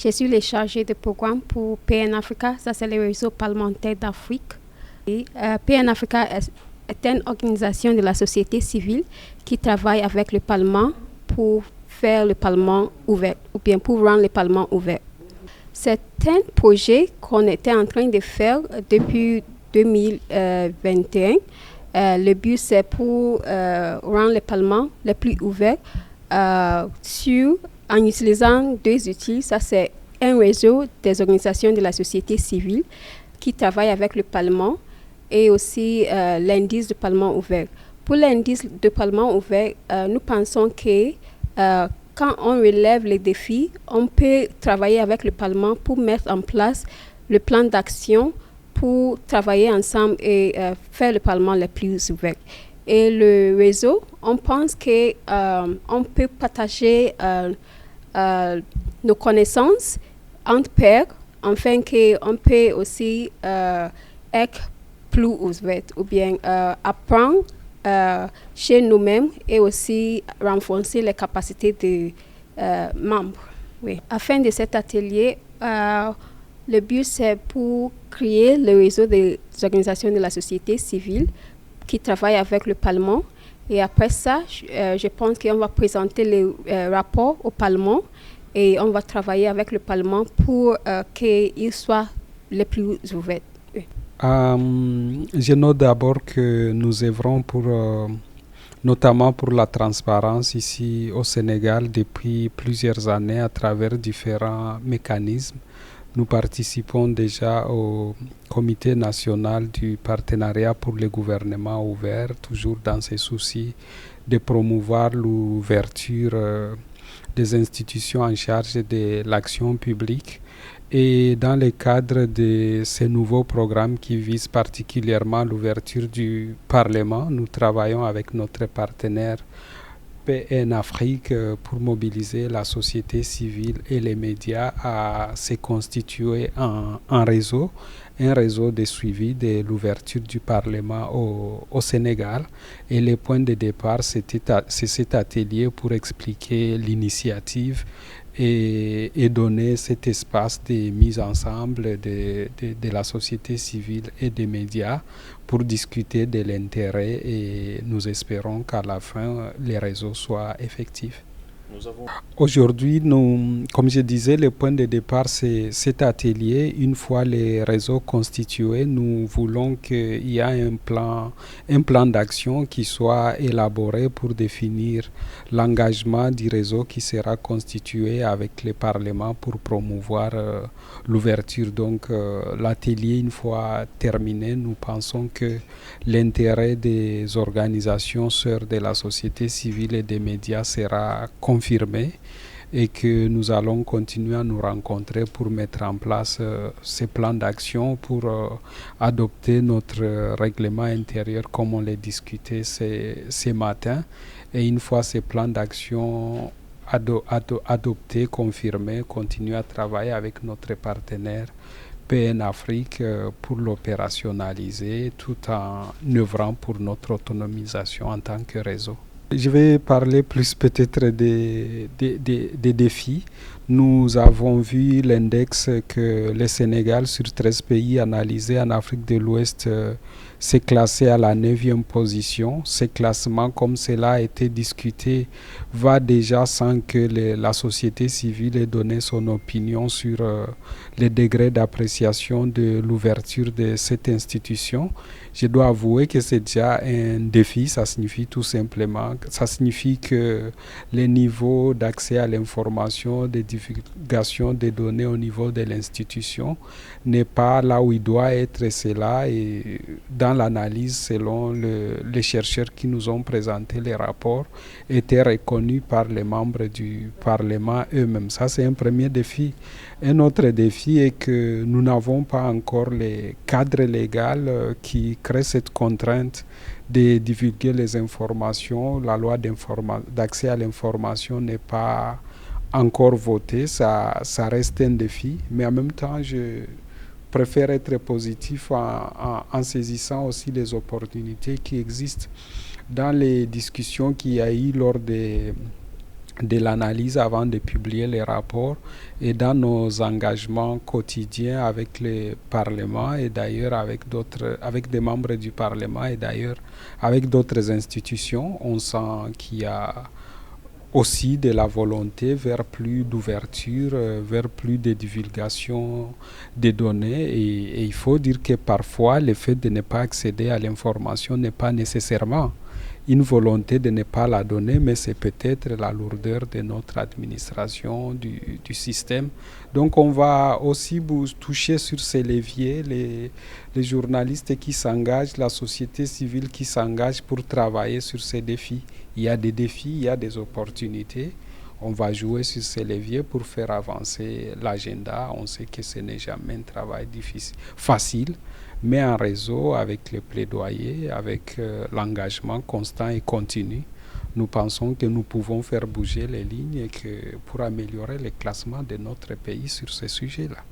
Je suis le chargé de programme pour PN Africa, ça c'est le réseau parlementaire d'Afrique. PN Africa est une organisation de la société civile qui travaille avec le Parlement pour faire le Parlement ouvert, ou bien pour rendre le Parlement ouvert. C'est un projet qu'on était en train de faire depuis 2021. Le but, c'est pour rendre le Parlement le plus ouvert en utilisant deux outils. Ça, c'est un réseau des organisations de la société civile qui travaillent avec le Parlement et aussi l'indice du Parlement ouvert. Pour l'indice du Parlement ouvert, nous pensons que quand on relève les défis, on peut travailler avec le Parlement pour mettre en place le plan d'action pour travailler ensemble et faire le Parlement le plus ouvert. Et le réseau, on pense qu'on peut partager nos connaissances entre pairs, afin qu'on peut aussi être plus ouvert ou bien apprendre chez nous-mêmes et aussi renforcer les capacités des membres. Oui. À la fin de cet atelier, le but c'est pour créer le réseau des organisations de la société civile qui travaillent avec le Parlement. Et après ça, je pense qu'on va présenter les rapports au Parlement et on va travailler avec le Parlement pour qu'il soit le plus ouvert. Oui. Je note d'abord que nous œuvrons pour, notamment pour la transparence ici au Sénégal depuis plusieurs années à travers différents mécanismes. Nous participons déjà au Comité national du partenariat pour le gouvernement ouvert, toujours dans ces soucis de promouvoir l'ouverture des institutions en charge de l'action publique. Et dans le cadre de ces nouveaux programmes qui visent particulièrement l'ouverture du Parlement, nous travaillons avec notre partenaire PN Afrique pour mobiliser la société civile et les médias à se constituer un réseau de suivi de l'ouverture du Parlement au Sénégal. Et le point de départ, c'est cet atelier pour expliquer l'initiative et donner cet espace de mise ensemble de la société civile et des médias pour discuter de l'intérêt et nous espérons qu'à la fin, les réseaux soient effectifs. Aujourd'hui, comme je disais, le point de départ, c'est cet atelier. Une fois les réseaux constitués, nous voulons qu'il y ait un plan d'action qui soit élaboré pour définir l'engagement du réseau qui sera constitué avec les parlements pour promouvoir l'ouverture. Donc, l'atelier, une fois terminé, nous pensons que l'intérêt des organisations sœurs de la société civile et des médias sera confirmé et que nous allons continuer à nous rencontrer pour mettre en place ces plans d'action pour adopter notre règlement intérieur comme on l'a discuté ce matin. Et une fois ces plans d'action adoptés, confirmés, continuer à travailler avec notre partenaire PN Afrique pour l'opérationnaliser tout en œuvrant pour notre autonomisation en tant que réseau. Je vais parler plus peut-être des défis. Nous avons vu l'index que le Sénégal, sur 13 pays analysés en Afrique de l'Ouest, s'est classé à la 9e position. Ce classement, comme cela a été discuté, va déjà sans que la société civile ait donné son opinion sur le degré d'appréciation de l'ouverture de cette institution. Je dois avouer que c'est déjà un défi. Ça signifie tout simplement, ça signifie que les niveaux d'accès à l'information, de divulgation des données au niveau de l'institution n'est pas là où il doit être. C'est là et dans l'analyse, selon les chercheurs qui nous ont présenté les rapports, étaient reconnus par les membres du Parlement eux-mêmes. Ça, c'est un premier défi. Un autre défi est que nous n'avons pas encore les cadres légaux qui créent cette contrainte de divulguer les informations. La loi d'accès à l'information n'est pas encore votée. Ça reste un défi. Mais en même temps, je préfère être positif en saisissant aussi les opportunités qui existent dans les discussions qu'il y a eu lors des de l'analyse avant de publier les rapports et dans nos engagements quotidiens avec le Parlement et d'ailleurs avec des membres du Parlement et d'ailleurs avec d'autres institutions, on sent qu'il y a aussi de la volonté vers plus d'ouverture, vers plus de divulgation des données. Et il faut dire que parfois, le fait de ne pas accéder à l'information n'est pas nécessairement une volonté de ne pas la donner, mais c'est peut-être la lourdeur de notre administration, du système. Donc on va aussi toucher sur ces leviers, les journalistes qui s'engagent, la société civile qui s'engage pour travailler sur ces défis. Il y a des défis, il y a des opportunités. On va jouer sur ces leviers pour faire avancer l'agenda. On sait que ce n'est jamais un travail facile, mais en réseau, avec le plaidoyer, avec l'engagement constant et continu, nous pensons que nous pouvons faire bouger les lignes et que pour améliorer le classement de notre pays sur ces sujets-là.